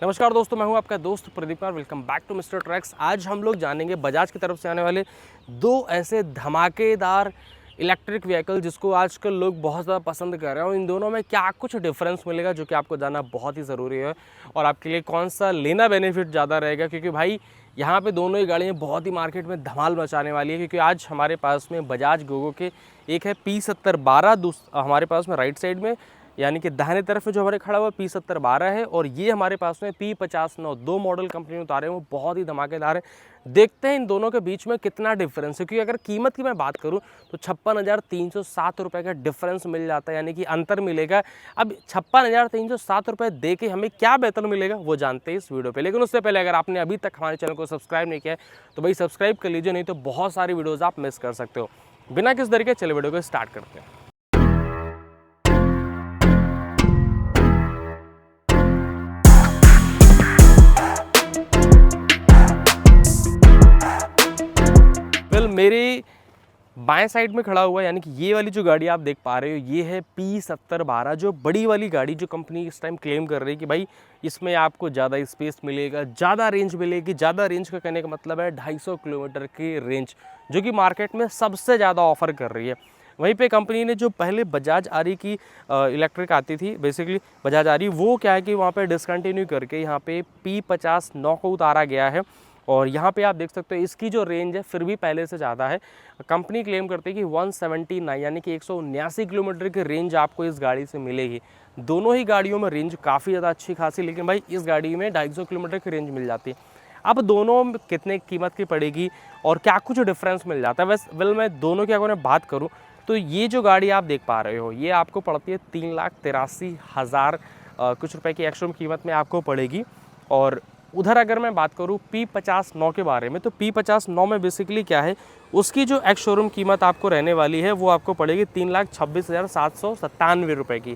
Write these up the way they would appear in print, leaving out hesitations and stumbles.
नमस्कार दोस्तों, मैं हूं आपका दोस्त Pradeep Kumar. Welcome back to mister tracks. आज हम लोग जानेंगे बजाज की तरफ से आने वाले दो ऐसे धमाकेदार इलेक्ट्रिक व्हीकल जिसको आजकल लोग बहुत ज़्यादा पसंद कर रहे हैं, और इन दोनों में क्या कुछ डिफरेंस मिलेगा जो कि आपको जानना बहुत ही ज़रूरी है, और आपके लिए कौन सा लेना बेनिफिट ज़्यादा रहेगा। क्योंकि भाई यहाँ पे दोनों ही गाड़ियाँ बहुत ही मार्केट में धमाल मचाने वाली है। क्योंकि आज हमारे पास में बजाज गोगो के एक है P7012, हमारे पास में राइट साइड में यानी कि दाहिने तरफ में जो हमारे खड़ा हुआ P7012 है, और ये हमारे पास में P50 दो मॉडल कंपनी ने उतारे हैं, वो बहुत ही धमाकेदार है। देखते हैं इन दोनों के बीच में कितना डिफरेंस है। क्योंकि अगर कीमत की मैं बात करूं तो 56,307 रुपये का डिफरेंस मिल जाता है, यानी कि अंतर मिलेगा। अब 56,307 रुपये दे के हमें क्या बेहतर मिलेगा वो जानते हैं इस वीडियो पे। लेकिन उससे पहले अगर आपने अभी तक हमारे चैनल को सब्सक्राइब नहीं किया है तो भाई सब्सक्राइब कर लीजिए, नहीं तो बहुत सारी वीडियोज़ आप मिस कर सकते हो। बिना किस तरीके चले वीडियो को स्टार्ट करते हैं। मेरे बाएं साइड में खड़ा हुआ यानी कि ये वाली जो गाड़ी आप देख पा रहे हो, ये है P7012, जो बड़ी वाली गाड़ी जो कंपनी इस टाइम क्लेम कर रही है कि भाई इसमें आपको ज़्यादा स्पेस मिलेगा, ज़्यादा रेंज मिलेगी। ज़्यादा रेंज का कहने का मतलब है 250 किलोमीटर की रेंज, जो कि मार्केट में सबसे ज़्यादा ऑफर कर रही है। वहीं पे कंपनी ने जो पहले बजाज आरी की इलेक्ट्रिक आती थी, बेसिकली बजाज आरी, वो क्या है कि वहाँ पे डिसकंटिन्यू करके यहाँ पे P50 को उतारा गया है। और यहाँ पे आप देख सकते हो इसकी जो रेंज है फिर भी पहले से ज़्यादा है। कंपनी क्लेम करती है कि 179 यानी कि 179 किलोमीटर की रेंज आपको इस गाड़ी से मिलेगी। दोनों ही गाड़ियों में रेंज काफ़ी ज़्यादा अच्छी खासी, लेकिन भाई इस गाड़ी में 250 किलोमीटर की रेंज मिल जाती है। अब दोनों कितने कीमत की पड़ेगी और क्या कुछ डिफरेंस मिल जाता है, वेल मैं दोनों की अगर मैं बात करूँ तो ये जो गाड़ी आप देख पा रहे हो ये आपको पड़ती है 3,83,000 कुछ रुपए की एक्स-शोरूम कीमत में आपको पड़ेगी। और उधर अगर मैं बात करूँ P50 के बारे में, तो P50 में बेसिकली क्या है, उसकी जो एक्स शोरूम कीमत आपको रहने वाली है वो आपको पड़ेगी 3,26,797 रुपये की।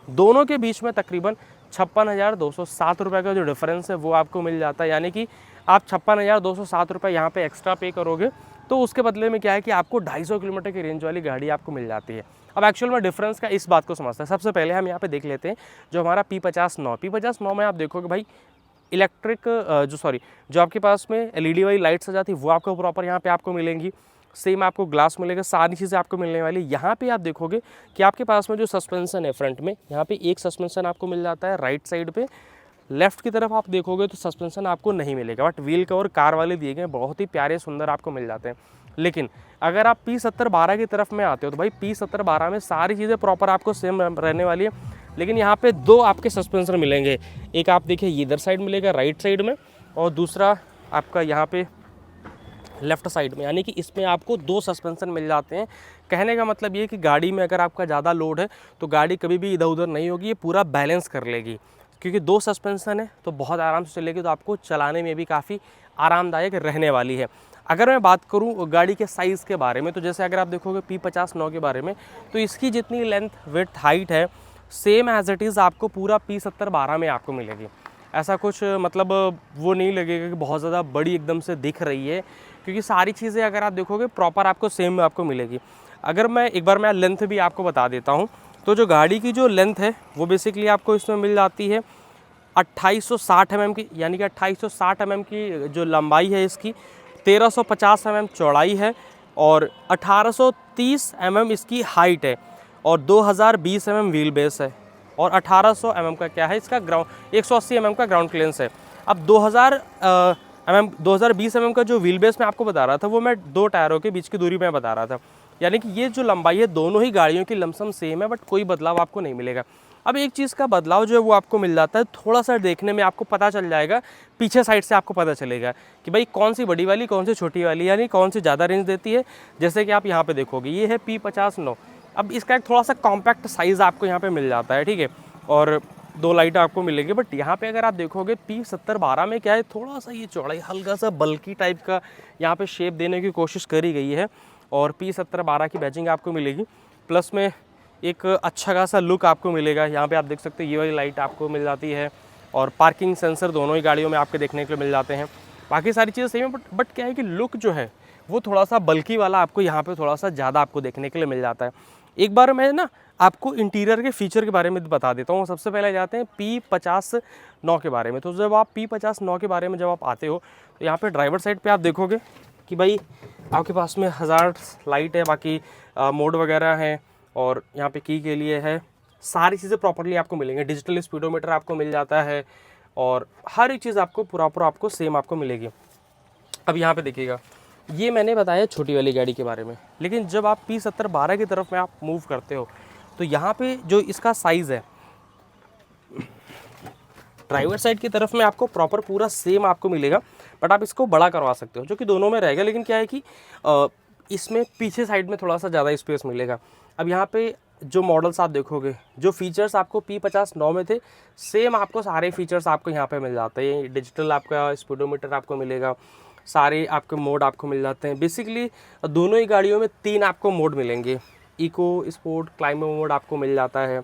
दोनों के बीच में तकरीबन 56,207 रुपये का जो डिफरेंस है वो आपको मिल जाता है। यानी कि आप 56,207 रुपये यहाँ पे एक्स्ट्रा पे करोगे तो उसके बदले में क्या है कि आपको 250 किलोमीटर की रेंज वाली गाड़ी आपको मिल जाती है। अब एक्चुअल में डिफरेंस का इस बात को समझते हैं। सबसे पहले हम यहाँ पे देख लेते हैं जो हमारा P50 में आप देखोगे भाई इलेक्ट्रिक जो आपके पास में एलईडी वाली लाइट्स आ जाती है वो आपको प्रॉपर यहाँ पे आपको मिलेंगी। सेम आपको ग्लास मिलेगा, सारी चीज़ें आपको मिलने वाली। यहाँ पे आप देखोगे कि आपके पास में जो सस्पेंशन है फ्रंट में, यहाँ पे एक सस्पेंशन आपको मिल जाता है राइट साइड पे। लेफ्ट की तरफ आप देखोगे तो सस्पेंशन आपको नहीं मिलेगा, बट व्हील कवर कार वाले दिए गए बहुत ही प्यारे सुंदर आपको मिल जाते हैं। लेकिन अगर आप P7012 की तरफ में आते हो तो भाई P7012 में सारी चीज़ें प्रॉपर आपको सेम रहने वाली है, लेकिन यहाँ पे दो आपके सस्पेंसर मिलेंगे। एक आप देखिए ये इधर साइड मिलेगा राइट साइड में, और दूसरा आपका यहाँ पे लेफ़्ट साइड में, यानी कि इसमें आपको दो सस्पेंसन मिल जाते हैं। कहने का मतलब ये कि गाड़ी में अगर आपका ज़्यादा लोड है तो गाड़ी कभी भी इधर उधर नहीं होगी, ये पूरा बैलेंस कर लेगी। क्योंकि दो सस्पेंसन है तो बहुत आराम से चलेगी, तो आपको चलाने में भी काफ़ी आरामदायक रहने वाली है। अगर मैं बात करूं गाड़ी के साइज़ के बारे में, तो जैसे अगर आप देखोगे P50 के बारे में, तो इसकी जितनी लेंथ विड्थ हाइट है सेम एज इट इज़ आपको पूरा P7012 में आपको मिलेगी। ऐसा कुछ मतलब वो नहीं लगेगा कि बहुत ज़्यादा बड़ी एकदम से दिख रही है, क्योंकि सारी चीज़ें अगर आप देखोगे प्रॉपर आपको सेम आपको मिलेगी। अगर मैं एक बार मैं लेंथ भी आपको बता देता हूँ, तो जो गाड़ी की जो लेंथ है वो बेसिकली आपको इसमें मिल जाती है 2860 mm की, यानी कि 2860 mm की जो लंबाई है इसकी, 1350 mm चौड़ाई है, और 1830 mm इसकी हाइट है, और 2020 mm व्हील बेस है, और 1800 mm का क्या है इसका ग्राउंड 180 mm का ग्राउंड क्लियरेंस है। अब 2020 mm का जो व्हील बेस मैं आपको बता रहा था वो मैं दो टायरों के बीच की दूरी में बता रहा था। यानी कि ये जो लंबाई है दोनों ही गाड़ियों की लमसम सेम है, बट कोई बदलाव आपको नहीं मिलेगा। अब एक चीज़ का बदलाव जो है वो आपको मिल जाता है, थोड़ा सा देखने में आपको पता चल जाएगा, पीछे साइड से आपको पता चलेगा कि भाई कौन सी बड़ी वाली कौन सी छोटी वाली, यानी कौन सी ज़्यादा रेंज देती है। जैसे कि आप यहाँ पे देखोगे ये है P50। अब इसका एक थोड़ा सा कॉम्पैक्ट साइज़ आपको यहाँ पे मिल जाता है, ठीक है, और दो लाइट आपको मिलेंगे। बट यहाँ पे अगर आप देखोगे P7012 में क्या है, थोड़ा सा ये चौड़ाई हल्का सा बल्कि टाइप का यहाँ पे शेप देने की कोशिश करी गई है, और P7012 की बैजिंग आपको मिलेगी। प्लस में एक अच्छा खासा लुक आपको मिलेगा। यहाँ पे आप देख सकते हो ये वाली लाइट आपको मिल जाती है, और पार्किंग सेंसर दोनों ही गाड़ियों में आपके देखने के लिए मिल जाते हैं। बाकी सारी चीज़ें सेम है, बट क्या है कि लुक जो है वो थोड़ा सा बल्कि वाला आपको यहाँ पे थोड़ा सा ज़्यादा आपको देखने के लिए मिल जाता है। एक बार मैं ना आपको इंटीरियर के फीचर के बारे में बता देता हूँ। सबसे पहले जाते हैं P50 के बारे में। तो जब आप P50 के बारे में जब आप आते हो तो यहाँ पे ड्राइवर साइड पे आप देखोगे कि भाई आपके पास में हज़ार्ड लाइट है, बाकी मोड वगैरह है, और यहाँ पे की के लिए है, सारी चीज़ें प्रॉपरली आपको मिलेंगे। डिजिटल स्पीडोमीटर आपको मिल जाता है और हर एक चीज़ आपको प्रॉपर आपको सेम आपको मिलेगी। अब यहाँ पे देखिएगा, ये मैंने बताया छोटी वाली गाड़ी के बारे में, लेकिन जब आप P70-12 की तरफ में आप मूव करते हो तो यहाँ पे जो इसका साइज़ है ड्राइवर साइड की तरफ में आपको प्रॉपर पूरा सेम आपको मिलेगा, बट आप इसको बड़ा करवा सकते हो जो कि दोनों में रहेगा। लेकिन क्या है कि इसमें पीछे साइड में थोड़ा सा ज़्यादा स्पेस मिलेगा। अब यहाँ पे जो मॉडल्स आप देखोगे, जो फीचर्स आपको P50 में थे, सेम आपको सारे फीचर्स आपको यहाँ पे मिल जाते हैं। डिजिटल आपका स्पीडोमीटर आपको मिलेगा, सारे आपके मोड आपको मिल जाते हैं। बेसिकली दोनों ही गाड़ियों में 3 आपको मोड मिलेंगे। इको, स्पोर्ट, क्लाइंब मोड आपको मिल जाता है।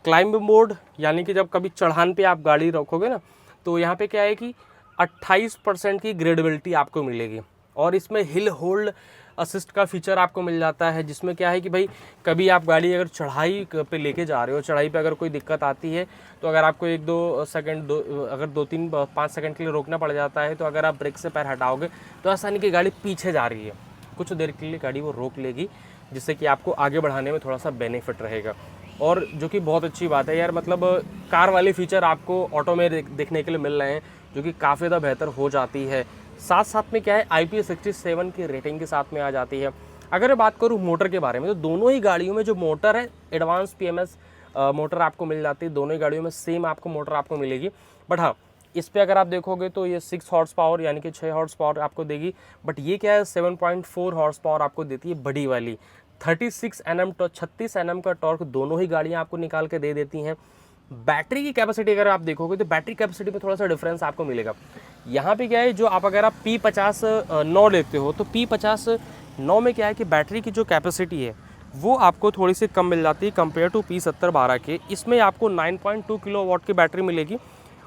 क्लाइंब मोड यानी कि जब कभी चढ़ान पे आप गाड़ी रखोगे ना, तो यहाँ पे क्या है कि 28% की ग्रेडेबिलिटी आपको मिलेगी, और इसमें हिल होल्ड असिस्ट का फीचर आपको मिल जाता है, जिसमें क्या है कि भाई कभी आप गाड़ी अगर चढ़ाई पे लेके जा रहे हो, चढ़ाई पे अगर कोई दिक्कत आती है, तो अगर आपको 1-2 सेकंड अगर 2-3-5 सेकंड के लिए रोकना पड़ जाता है, तो अगर आप ब्रेक से पैर हटाओगे तो ऐसा नहीं कि गाड़ी पीछे जा रही है, कुछ देर के लिए गाड़ी वो रोक लेगी, जिससे कि आपको आगे बढ़ाने में थोड़ा सा बेनिफिट रहेगा। और जो कि बहुत अच्छी बात है यार, मतलब कार वाले फीचर आपको ऑटो में देखने के लिए मिल रहे हैं, जो कि काफ़ी ज़्यादा बेहतर हो जाती है। साथ साथ में क्या है, IP67 की रेटिंग के साथ में आ जाती है। अगर मैं बात करूँ मोटर के बारे में, तो दोनों ही गाड़ियों में जो मोटर है, एडवांस PMS मोटर आपको मिल जाती है। दोनों ही गाड़ियों में सेम आपको मोटर आपको मिलेगी, बट हाँ, इस पे अगर आप देखोगे तो ये 6 हॉर्स पावर यानी कि 6 हॉर्स पावर आपको देगी, बट ये क्या है 7.4 हॉर्स पावर आपको देती है बड़ी वाली। 36 Nm तो 36 Nm का टॉर्क दोनों ही गाड़ियाँ आपको निकाल के दे देती हैं। बैटरी की कैपेसिटी अगर आप देखोगे तो बैटरी कैपेसिटी में थोड़ा सा डिफरेंस आपको मिलेगा। यहाँ पे क्या है, जो आप अगर आप P50 लेते हो, तो P50 में क्या है कि बैटरी की जो कैपेसिटी है वो आपको थोड़ी सी कम मिल जाती है कंपेयर टू P70-12 के। इसमें आपको 9.2 किलोवाट की बैटरी मिलेगी,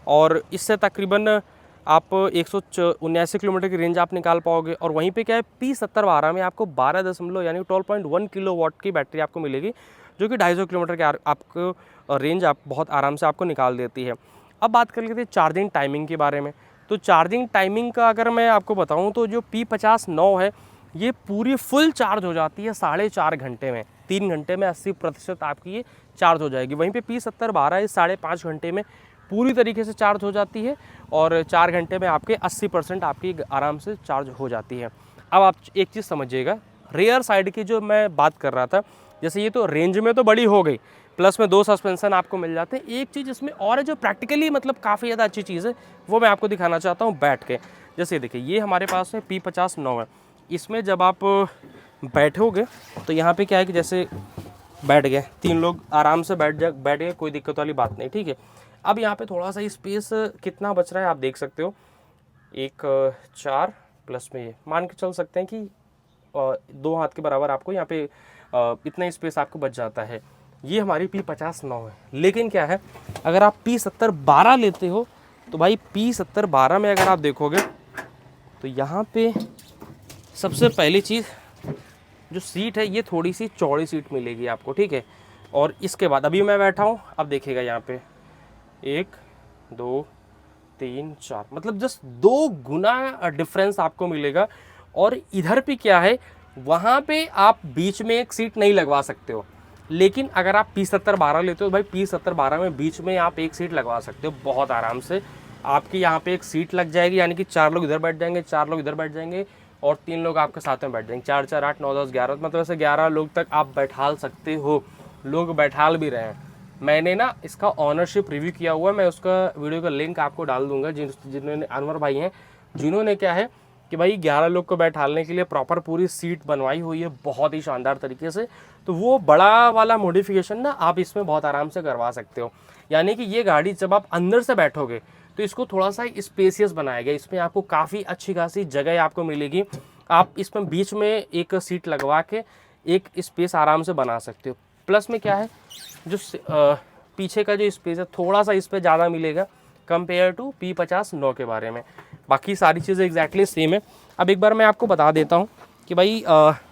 और इससे तकरीबन आप 179 किलोमीटर की रेंज आप निकाल पाओगे। और वहीं पे क्या है, P70-12 में आपको 12.1 किलोवाट की बैटरी आपको मिलेगी, जो कि 250 किलोमीटर के आपको रेंज आप बहुत आराम से आपको निकाल देती है। अब बात कर लेते हैं चार्जिंग टाइमिंग के बारे में। तो चार्जिंग टाइमिंग का अगर मैं आपको बताऊं, तो जो P50 है ये पूरी फुल चार्ज हो जाती है 4.5 घंटे में। 3 घंटे में 80% आपकी ये चार्ज हो जाएगी। वहीं पे P70-12 5.5 घंटे में पूरी तरीके से चार्ज हो जाती है, और 4 घंटे में आपके 80% आपकी आराम से चार्ज हो जाती है। अब आप एक चीज़ समझिएगा, रेयर साइड की जो मैं बात कर रहा था, जैसे ये तो रेंज में तो बड़ी हो गई, प्लस में 2 सस्पेंशन आपको मिल जाते हैं। एक चीज़ इसमें और है जो प्रैक्टिकली मतलब काफ़ी ज़्यादा अच्छी चीज़ है, वो मैं आपको दिखाना चाहता हूँ बैठ के। जैसे देखिए, ये हमारे पास है P50 है। इसमें जब आप बैठोगे तो यहाँ पे क्या है कि जैसे बैठ गए, 3 लोग आराम से बैठ गए, कोई दिक्कत वाली बात नहीं, ठीक है। अब यहाँ पे थोड़ा सा स्पेस कितना बच रहा है आप देख सकते हो, 4 प्लस में ये मान के चल सकते हैं कि 2 हाथ के बराबर आपको यहाँ पे इतना स्पेस आपको बच जाता है। ये हमारी P50 है। लेकिन क्या है, अगर आप P70-12 लेते हो, तो भाई P70-12 में अगर आप देखोगे तो यहाँ पे सबसे पहली चीज़ जो सीट है, ये थोड़ी सी चौड़ी सीट मिलेगी आपको, ठीक है। और इसके बाद अभी मैं बैठा हूँ, अब देखिएगा यहाँ पे 1 2 3 4, मतलब जस्ट 2 गुना डिफरेंस आपको मिलेगा। और इधर पे क्या है, वहाँ पे आप बीच में एक सीट नहीं लगवा सकते हो, लेकिन अगर आप P70-12 लेते हो, भाई P70-12 में बीच में आप एक सीट लगवा सकते हो बहुत आराम से। आपकी यहाँ पे एक सीट लग जाएगी, यानी कि 4 लोग इधर बैठ जाएंगे, 4 लोग इधर बैठ जाएंगे, और 3 लोग आपके साथ में बैठ जाएंगे। 4 4 8 9 10 11, मतलब ऐसे 11 लोग तक आप बैठाल सकते हो। लोग बैठाल भी रहे हैं। मैंने ना इसका ऑनरशिप रिव्यू किया हुआ है, मैं उसका वीडियो का लिंक आपको डाल दूंगा। जिन्होंने अनवर भाई हैं, जिन्होंने क्या है कि भाई 11 लोग को बैठालने के लिए प्रॉपर पूरी सीट बनवाई हुई है बहुत ही शानदार तरीके से। तो वो बड़ा वाला मॉडिफिकेशन ना आप इसमें बहुत आराम से करवा सकते हो। यानी कि ये गाड़ी जब आप अंदर से बैठोगे तो इसको थोड़ा सा स्पेसियस बनाया गया, इसमें आपको काफ़ी अच्छी खासी जगह आपको मिलेगी। आप इसमें बीच में एक सीट लगवा के एक स्पेस आराम से बना सकते हो। प्लस में क्या है, जो पीछे का जो स्पेस है थोड़ा सा इस पर ज़्यादा मिलेगा कंपेयर टू P50 के बारे में। बाकी सारी चीज़ें एग्जैक्टली सेम है। अब एक बार मैं आपको बता देता हूँ कि भाई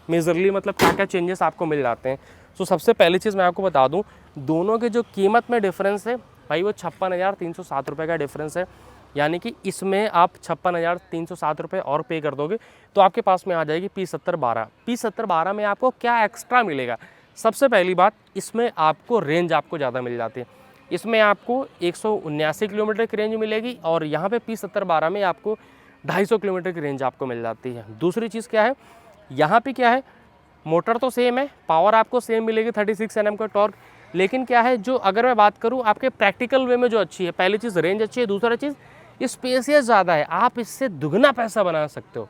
मेजरली मतलब क्या क्या चेंजेस आपको मिल जाते हैं। सो सबसे पहली चीज़ मैं आपको बता दूं, दोनों के जो कीमत में डिफरेंस है भाई वो 56,307 रुपये का डिफरेंस है। यानी कि इसमें आप 56,307 रुपये और पे कर दोगे तो आपके पास में आ जाएगी P7012। P7012 में आपको क्या एक्स्ट्रा मिलेगा? सबसे पहली बात, इसमें आपको रेंज आपको ज़्यादा मिल जाती है। इसमें आपको 179 किलोमीटर की रेंज मिलेगी और यहाँ पे P7012 में आपको 250 किलोमीटर की रेंज आपको मिल जाती है। दूसरी चीज़ क्या है, यहाँ पे क्या है, मोटर तो सेम है, पावर आपको सेम मिलेगी 36 Nm का टॉर्क, लेकिन क्या है, जो अगर मैं बात करूँ आपके प्रैक्टिकल वे में जो अच्छी है, पहली चीज़ रेंज अच्छी है, दूसरा चीज़ स्पेसियस ज़्यादा है, आप इससे दुगना पैसा बना सकते हो।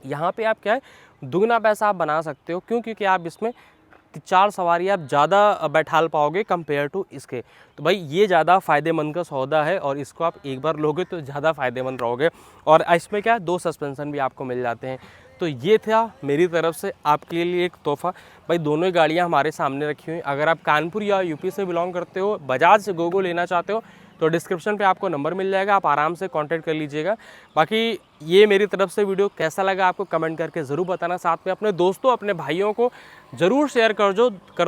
यहाँ पे आप क्या है, दुगना पैसा आप बना सकते हो। क्यों? क्योंकि आप इसमें 4 सवारी आप ज़्यादा बैठाल पाओगे कंपेयर टू इसके। तो भाई ये ज़्यादा फ़ायदेमंद का सौदा है और इसको आप एक बार लोगे तो ज़्यादा फ़ायदेमंद रहोगे। और इसमें क्या 2 सस्पेंशन भी आपको मिल जाते हैं। तो ये था मेरी तरफ से आपके लिए एक तोहफ़ा। भाई दोनों ही गाड़ियाँ हमारे सामने रखी हुई हैं। अगर आप कानपुर या यूपी से बिलोंग करते हो, बजाज से गोगो लेना चाहते हो तो डिस्क्रिप्शन पे आपको नंबर मिल जाएगा, आप आराम से कांटेक्ट कर लीजिएगा। बाकी ये मेरी तरफ से वीडियो कैसा लगा आपको कमेंट करके ज़रूर बताना। साथ में अपने दोस्तों, अपने भाइयों को ज़रूर शेयर कर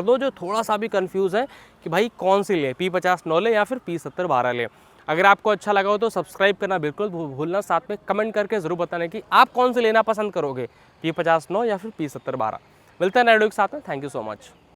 दो जो थोड़ा सा भी कंफ्यूज है कि भाई कौन सी लें, P50 ले या फिर P7012 लें। अगर आपको अच्छा लगा हो तो सब्सक्राइब करना बिल्कुल भूलना, साथ में कमेंट करके ज़रूर बताना कि आप कौन से लेना पसंद करोगे, P50 या फिर P7012। मिलते हैं नए वीडियो के साथ में। Thank you so much.